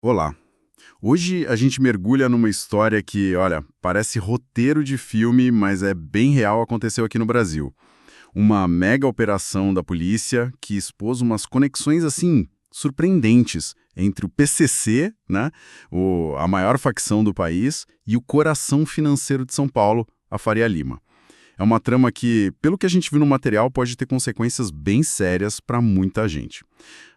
Olá. Hoje a gente mergulha numa história que, olha, parece roteiro de filme, mas é bem real, aconteceu aqui no Brasil. Uma mega operação da polícia que expôs umas conexões, assim, surpreendentes entre o PCC, né, a maior facção do país, e o coração financeiro de São Paulo, a Faria Lima. É uma trama que, pelo que a gente viu no material, pode ter consequências bem sérias para muita gente.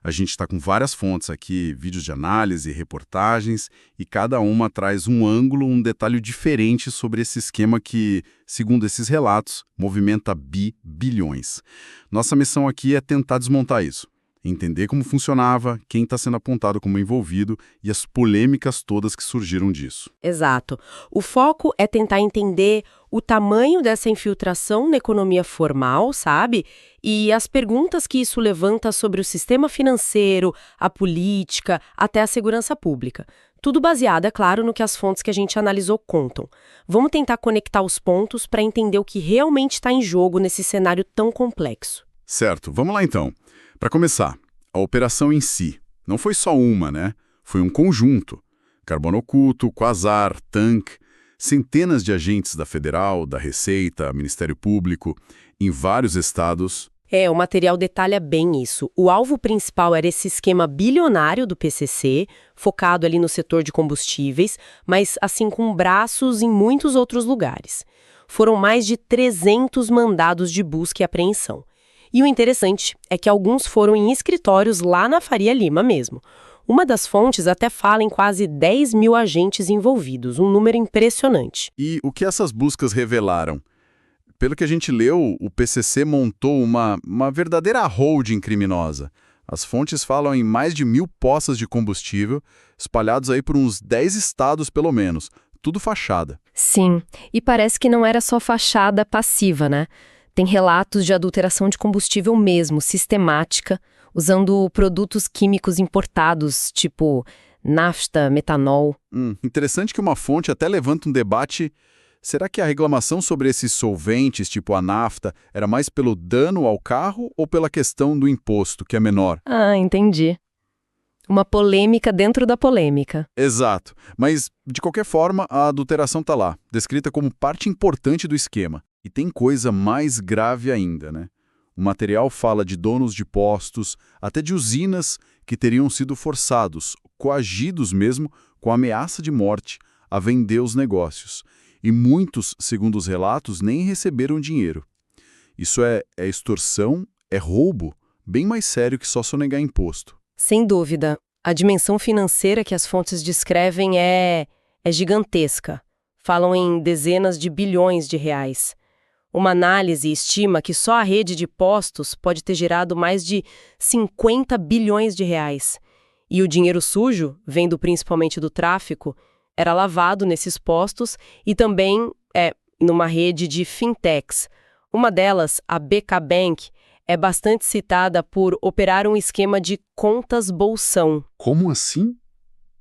A gente está com várias fontes aqui, vídeos de análise, reportagens, e cada uma traz um ângulo, um detalhe diferente sobre esse esquema que, segundo esses relatos, movimenta bilhões. Nossa missão aqui é tentar desmontar isso. Entender como funcionava, quem está sendo apontado como envolvido e as polêmicas todas que surgiram disso. Exato. O foco é tentar entender o tamanho dessa infiltração na economia formal, sabe? E as perguntas que isso levanta sobre o sistema financeiro, a política, até a segurança pública. Tudo baseado, é claro, no que as fontes que a gente analisou contam. Vamos tentar conectar os pontos para entender o que realmente está em jogo nesse cenário tão complexo. Certo, vamos lá então. Para começar, a operação em si não foi só uma, né? Foi um conjunto. Carbono oculto, Quasar, Tanque, centenas de agentes da Federal, da Receita, Ministério Público, em vários estados. O material detalha bem isso. O alvo principal era esse esquema bilionário do PCC, focado ali no setor de combustíveis, mas assim com braços em muitos outros lugares. Foram mais de 300 mandados de busca e apreensão. E o interessante é que alguns foram em escritórios lá na Faria Lima mesmo. Uma das fontes até fala em quase 10 mil agentes envolvidos, um número impressionante. E o que essas buscas revelaram? Pelo que a gente leu, o PCC montou uma verdadeira holding criminosa. As fontes falam em mais de 1.000 poças de combustível, espalhados aí por uns 10 estados pelo menos. Tudo fachada. Sim, e parece que não era só fachada passiva, né? Tem relatos de adulteração de combustível mesmo, sistemática, usando produtos químicos importados, tipo nafta, metanol. Interessante que uma fonte até levanta um debate. Será que a reclamação sobre esses solventes, tipo a nafta, era mais pelo dano ao carro ou pela questão do imposto, que é menor? Ah, entendi. Uma polêmica dentro da polêmica. Exato. Mas, de qualquer forma, a adulteração está lá, descrita como parte importante do esquema. E tem coisa mais grave ainda, né? O material fala de donos de postos, até de usinas que teriam sido forçados, coagidos mesmo, com ameaça de morte, a vender os negócios. E muitos, segundo os relatos, nem receberam dinheiro. Isso é extorsão, é roubo, bem mais sério que só sonegar imposto. Sem dúvida. A dimensão financeira que as fontes descrevem é gigantesca. Falam em dezenas de bilhões de reais. Uma análise estima que só a rede de postos pode ter gerado mais de 50 bilhões de reais. E o dinheiro sujo, vindo principalmente do tráfico, era lavado nesses postos e também numa rede de fintechs. Uma delas, a BK Bank, é bastante citada por operar um esquema de contas bolsão. Como assim?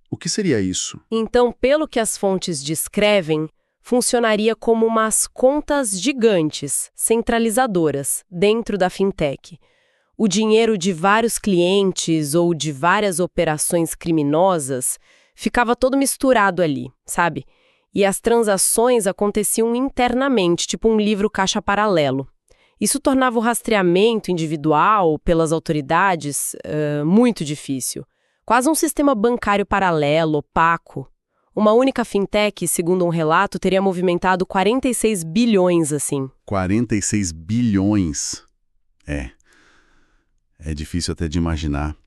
O que seria isso? Então, pelo que as fontes descrevem, funcionaria como umas contas gigantes, centralizadoras, dentro da fintech. O dinheiro de vários clientes ou de várias operações criminosas ficava todo misturado ali, sabe? E as transações aconteciam internamente, tipo um livro caixa paralelo. Isso tornava o rastreamento individual pelas autoridades muito difícil. Quase um sistema bancário paralelo, opaco. Uma única fintech, segundo um relato, teria movimentado 46 bilhões, assim. 46 bilhões. É difícil até de imaginar.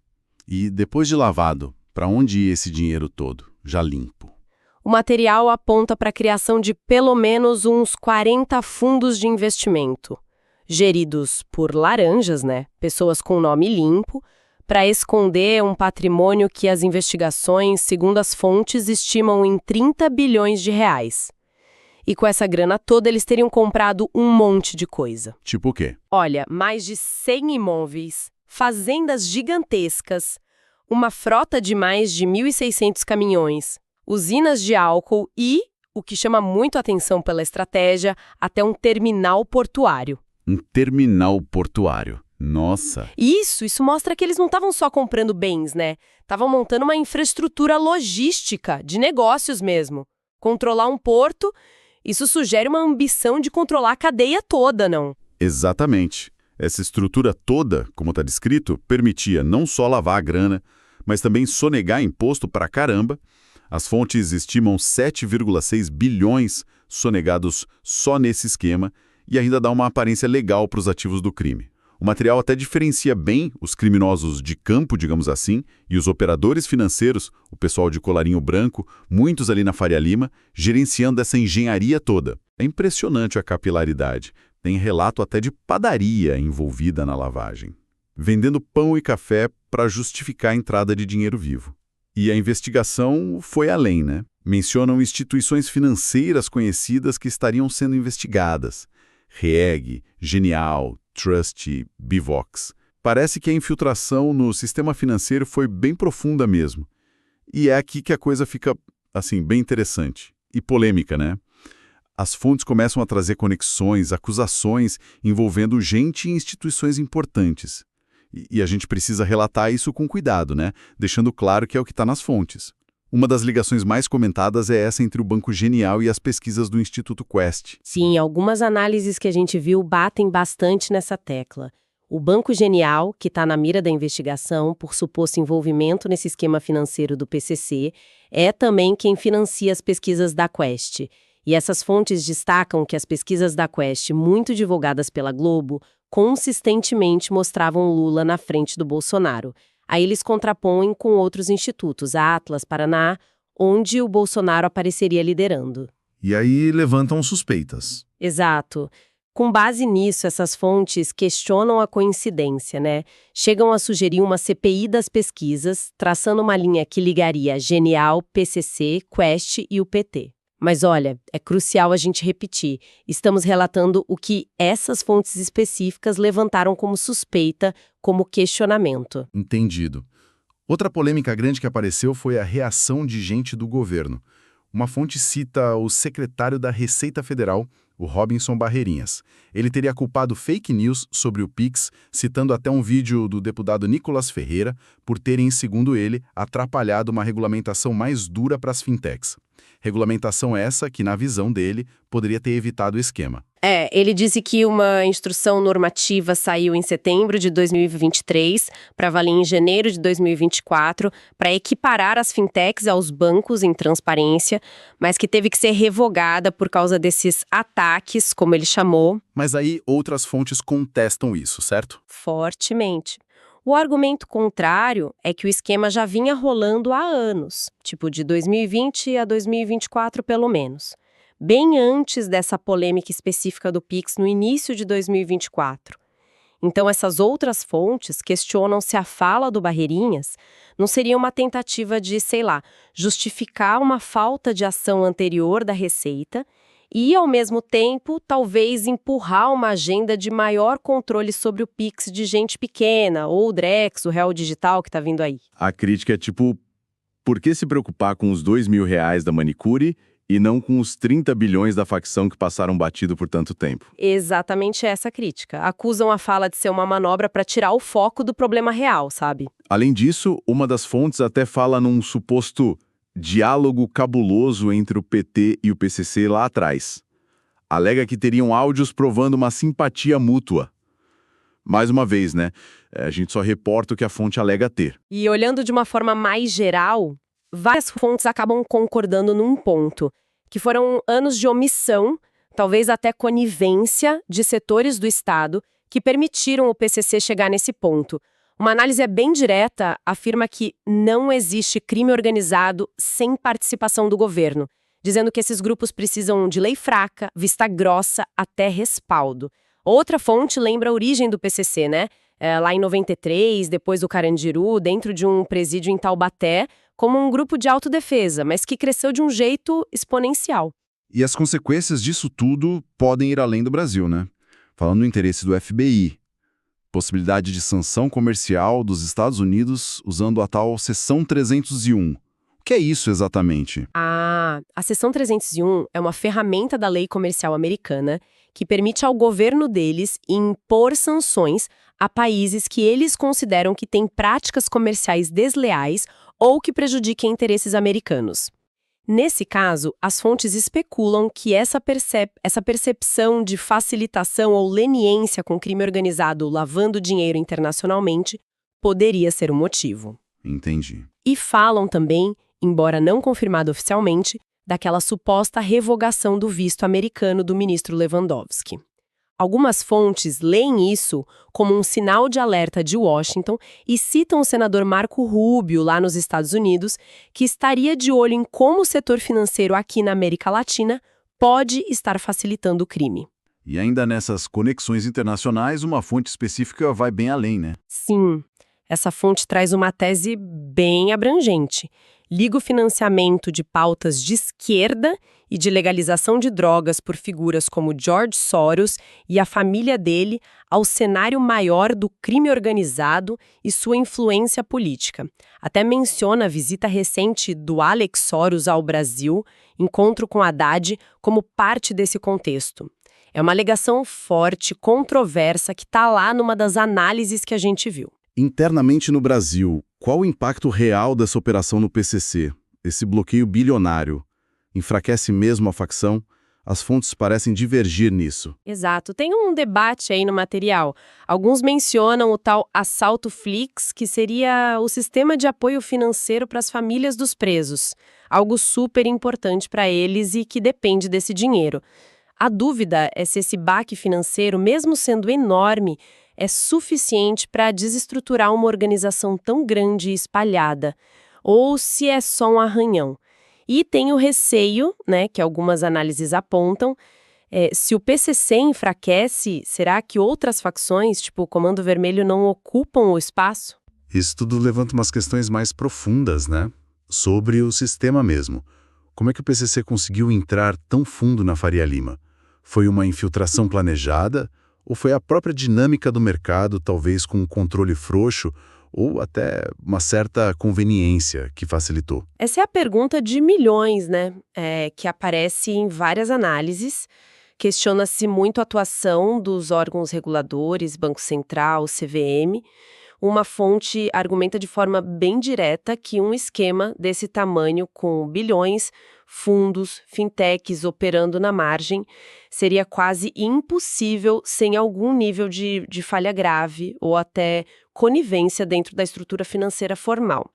E depois de lavado, para onde ia esse dinheiro todo, já limpo? O material aponta para a criação de pelo menos uns 40 fundos de investimento, geridos por laranjas, né? Pessoas com nome limpo, para esconder um patrimônio que as investigações, segundo as fontes, estimam em 30 bilhões de reais. E com essa grana toda, eles teriam comprado um monte de coisa. Tipo o quê? Olha, mais de 100 imóveis, fazendas gigantescas, uma frota de mais de 1.600 caminhões, usinas de álcool e, o que chama muito a atenção pela estratégia, até um terminal portuário. Um terminal portuário. Nossa! Isso mostra que eles não estavam só comprando bens, né? Estavam montando uma infraestrutura logística, de negócios mesmo. Controlar um porto, isso sugere uma ambição de controlar a cadeia toda, não? Exatamente. Essa estrutura toda, como está descrito, permitia não só lavar a grana, mas também sonegar imposto pra caramba. As fontes estimam 7,6 bilhões sonegados só nesse esquema e ainda dá uma aparência legal para os ativos do crime. O material até diferencia bem os criminosos de campo, digamos assim, e os operadores financeiros, o pessoal de colarinho branco, muitos ali na Faria Lima, gerenciando essa engenharia toda. É impressionante a capilaridade. Tem relato até de padaria envolvida na lavagem, vendendo pão e café para justificar a entrada de dinheiro vivo. E a investigação foi além, né? Mencionam instituições financeiras conhecidas que estariam sendo investigadas. REG, Genial, Trust, Bivox. Parece que a infiltração no sistema financeiro foi bem profunda mesmo. E é aqui que a coisa fica, assim, bem interessante. E polêmica, né? As fontes começam a trazer conexões, acusações envolvendo gente e instituições importantes. E a gente precisa relatar isso com cuidado, né? Deixando claro que é o que está nas fontes. Uma das ligações mais comentadas é essa entre o Banco Genial e as pesquisas do Instituto Quest. Sim, algumas análises que a gente viu batem bastante nessa tecla. O Banco Genial, que está na mira da investigação por suposto envolvimento nesse esquema financeiro do PCC, é também quem financia as pesquisas da Quest. E essas fontes destacam que as pesquisas da Quest, muito divulgadas pela Globo, consistentemente mostravam Lula na frente do Bolsonaro. Aí eles contrapõem com outros institutos, a Atlas, Paraná, onde o Bolsonaro apareceria liderando. E aí levantam suspeitas. Exato. Com base nisso, essas fontes questionam a coincidência, né? Chegam a sugerir uma CPI das pesquisas, traçando uma linha que ligaria Genial, PCC, Quest e o PT. Mas olha, é crucial a gente repetir. Estamos relatando o que essas fontes específicas levantaram como suspeita, como questionamento. Entendido. Outra polêmica grande que apareceu foi a reação de gente do governo. Uma fonte cita o secretário da Receita Federal, o Robinson Barreirinhas. Ele teria culpado fake news sobre o Pix, citando até um vídeo do deputado Nicolas Ferreira por terem, segundo ele, atrapalhado uma regulamentação mais dura para as fintechs. Regulamentação essa que, na visão dele, poderia ter evitado o esquema. Ele disse que uma instrução normativa saiu em setembro de 2023 para valer em janeiro de 2024 para equiparar as fintechs aos bancos em transparência, mas que teve que ser revogada por causa desses ataques, como ele chamou. Mas aí outras fontes contestam isso, certo? Fortemente. O argumento contrário é que o esquema já vinha rolando há anos, tipo de 2020 a 2024 pelo menos. Bem antes dessa polêmica específica do Pix no início de 2024. Então essas outras fontes questionam se a fala do Barreirinhas não seria uma tentativa de, justificar uma falta de ação anterior da Receita e, ao mesmo tempo, talvez empurrar uma agenda de maior controle sobre o Pix de gente pequena, ou o Drex, o Real Digital que está vindo aí. A crítica é tipo, por que se preocupar com os R$2.000 da manicure e não com os 30 bilhões da facção que passaram batido por tanto tempo? Exatamente essa crítica. Acusam a fala de ser uma manobra para tirar o foco do problema real, sabe? Além disso, uma das fontes até fala num suposto diálogo cabuloso entre o PT e o PCC lá atrás. Alega que teriam áudios provando uma simpatia mútua. Mais uma vez, né? A gente só reporta o que a fonte alega ter. E olhando de uma forma mais geral, várias fontes acabam concordando num ponto, que foram anos de omissão, talvez até conivência, de setores do Estado que permitiram o PCC chegar nesse ponto. Uma análise bem direta afirma que não existe crime organizado sem participação do governo, dizendo que esses grupos precisam de lei fraca, vista grossa, até respaldo. Outra fonte lembra a origem do PCC, né? Lá em 93, depois do Carandiru, dentro de um presídio em Taubaté, como um grupo de autodefesa, mas que cresceu de um jeito exponencial. E as consequências disso tudo podem ir além do Brasil, né? Falando no interesse do FBI, possibilidade de sanção comercial dos Estados Unidos usando a tal Seção 301. O que é isso exatamente? A Seção 301 é uma ferramenta da lei comercial americana que permite ao governo deles impor sanções a países que eles consideram que têm práticas comerciais desleais ou que prejudiquem interesses americanos. Nesse caso, as fontes especulam que essa percepção de facilitação ou leniência com crime organizado lavando dinheiro internacionalmente poderia ser o motivo. Entendi. E falam também, embora não confirmado oficialmente, daquela suposta revogação do visto americano do ministro Lewandowski. Algumas fontes leem isso como um sinal de alerta de Washington e citam o senador Marco Rubio, lá nos Estados Unidos, que estaria de olho em como o setor financeiro aqui na América Latina pode estar facilitando o crime. E ainda nessas conexões internacionais, uma fonte específica vai bem além, né? Sim, essa fonte traz uma tese bem abrangente. Liga o financiamento de pautas de esquerda e de legalização de drogas por figuras como George Soros e a família dele ao cenário maior do crime organizado e sua influência política. Até menciona a visita recente do Alex Soros ao Brasil, encontro com Haddad, como parte desse contexto. É uma alegação forte, controversa, que está lá numa das análises que a gente viu. Internamente no Brasil, qual o impacto real dessa operação no PCC? Esse bloqueio bilionário enfraquece mesmo a facção? As fontes parecem divergir nisso. Exato. Tem um debate aí no material. Alguns mencionam o tal assalto Flix, que seria o sistema de apoio financeiro para as famílias dos presos. Algo super importante para eles e que depende desse dinheiro. A dúvida é se esse baque financeiro, mesmo sendo enorme, é suficiente para desestruturar uma organização tão grande e espalhada, ou se é só um arranhão. E tem o receio, né, que algumas análises apontam, se o PCC enfraquece, será que outras facções, tipo o Comando Vermelho, não ocupam o espaço? Isso tudo levanta umas questões mais profundas, né? Sobre o sistema mesmo. Como é que o PCC conseguiu entrar tão fundo na Faria Lima? Foi uma infiltração planejada? Ou foi a própria dinâmica do mercado, talvez com um controle frouxo, ou até uma certa conveniência que facilitou? Essa é a pergunta de milhões, né? Que aparece em várias análises. Questiona-se muito a atuação dos órgãos reguladores, Banco Central, CVM. Uma fonte argumenta de forma bem direta que um esquema desse tamanho, com bilhões, fundos, fintechs operando na margem, seria quase impossível sem algum nível de falha grave ou até conivência dentro da estrutura financeira formal.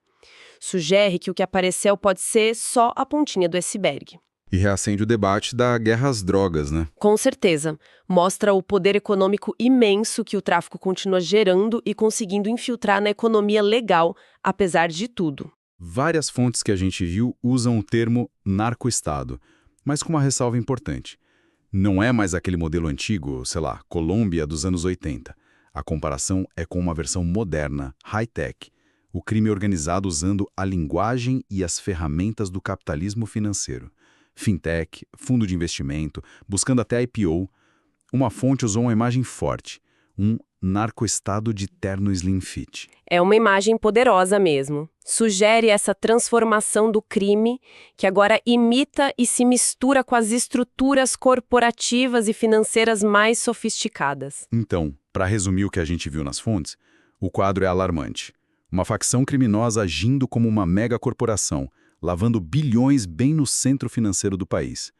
Sugere que o que apareceu pode ser só a pontinha do iceberg. E reacende o debate da guerra às drogas, né? Com certeza. Mostra o poder econômico imenso que o tráfico continua gerando e conseguindo infiltrar na economia legal, apesar de tudo. Várias fontes que a gente viu usam o termo narcoestado, mas com uma ressalva importante. Não é mais aquele modelo antigo, sei lá, Colômbia dos anos 80. A comparação é com uma versão moderna, high-tech, o crime organizado usando a linguagem e as ferramentas do capitalismo financeiro. Fintech, fundo de investimento, buscando até IPO. Uma fonte usou uma imagem forte, um narcoestado de terno slim fit. É uma imagem poderosa mesmo. Sugere essa transformação do crime que agora imita e se mistura com as estruturas corporativas e financeiras mais sofisticadas. Então, para resumir o que a gente viu nas fontes, o quadro é alarmante. Uma facção criminosa agindo como uma megacorporação, lavando bilhões bem no centro financeiro do país.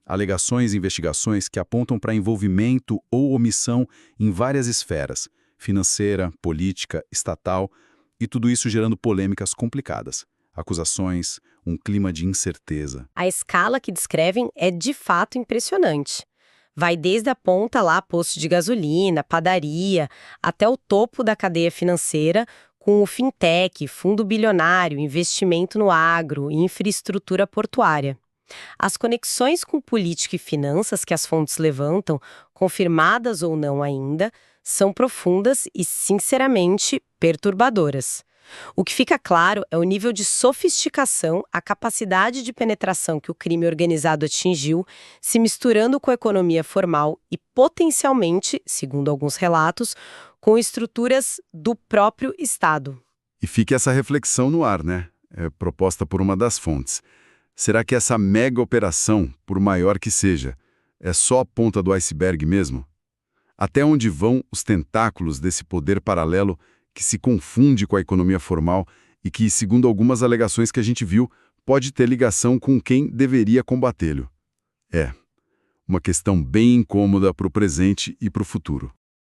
Alegações e investigações que apontam para envolvimento ou omissão em várias esferas, financeira, política, estatal, e tudo isso gerando polêmicas complicadas. Acusações, um clima de incerteza. A escala que descrevem é de fato impressionante. Vai desde a ponta lá, posto de gasolina, padaria, até o topo da cadeia financeira, com o fintech, fundo bilionário, investimento no agro e infraestrutura portuária. As conexões com política e finanças que as fontes levantam, confirmadas ou não ainda, são profundas e, sinceramente, perturbadoras. O que fica claro é o nível de sofisticação, a capacidade de penetração que o crime organizado atingiu, se misturando com a economia formal e, potencialmente, segundo alguns relatos, com estruturas do próprio Estado. E fica essa reflexão no ar, né? Proposta por uma das fontes. Será que essa mega operação, por maior que seja, é só a ponta do iceberg mesmo? Até onde vão os tentáculos desse poder paralelo que se confunde com a economia formal e que, segundo algumas alegações que a gente viu, pode ter ligação com quem deveria combatê-lo? É uma questão bem incômoda para o presente e para o futuro.